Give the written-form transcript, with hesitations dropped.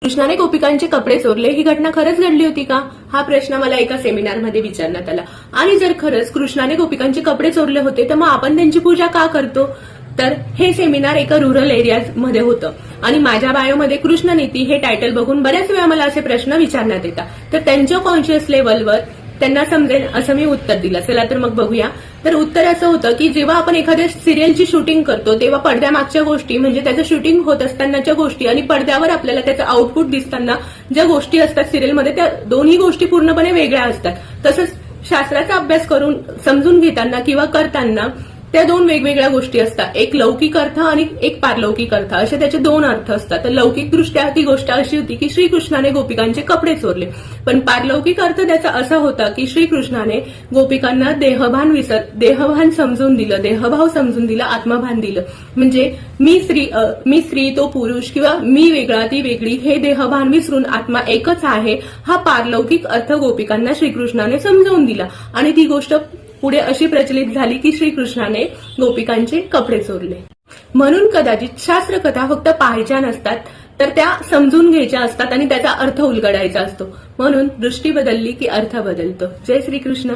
कृष्णाने गोपिकांचे कपडे चोरले ही घटना खरंच घडली होती का? हा प्रश्न मला एका सेमिनारमध्ये विचारण्यात आला. आणि जर खरंच कृष्णाने गोपिकांचे कपडे चोरले होते तर मग आपण त्यांची पूजा का करतो? तर हे सेमिनार एका रुरल एरियामध्ये होतं आणि माझ्या बायोमध्ये कृष्णनीती हे टायटल बघून बऱ्याच वेळा मला असे प्रश्न विचारण्यात येतात. तर त्यांच्या कॉन्शियस लेवलवर त्यांना समजेल असं मी उत्तर दिलं. चला तर मग बघूया. तर उत्तर असं होतं की जेव्हा आपण एखाद्या सिरियलची शूटिंग करतो तेव्हा पडद्यामागच्या गोष्टी म्हणजे त्याचं शूटिंग होत असतानाच्या गोष्टी आणि पडद्यावर आपल्याला त्याचं आउटपुट दिसताना ज्या गोष्टी असतात सिरियलमध्ये त्या दोन्ही गोष्टी पूर्णपणे वेगळ्या असतात. तसंच शास्त्राचा अभ्यास करून समजून घेताना किंवा करताना त्या दोन वेगवेगळ्या गोष्टी असतात. एक लौकिक अर्थ आणि एक पारलौकिक अर्थ असे त्याचे दोन अर्थ असतात. तर लौकिकदृष्ट्या ती गोष्ट अशी होती की श्रीकृष्णाने गोपिकांचे कपडे चोरले, पण पारलौकिक अर्थ त्याचा असा होता की श्रीकृष्णाने गोपिकांना देहभान समजून दिलं, देहभाव समजून दिला, आत्मभान दिलं. म्हणजे मी स्त्री तो पुरुष किंवा मी वेगळा ती वेगळी हे देहभान विसरून आत्मा एकच आहे हा पारलौकिक अर्थ गोपिकांना श्रीकृष्णाने समजावून दिला. आणि ती गोष्ट पुढे अशी प्रचलित झाली की श्रीकृष्णाने गोपिकांचे कपडे चोरले. म्हणून कदाचित शास्त्रकथा फक्त पाहायच्या नसतात तर त्या समजून घ्यायच्या असतात आणि त्याचा अर्थ उलगडायचा असतो. म्हणून दृष्टी बदलली की अर्थ बदलतो. जय श्रीकृष्ण.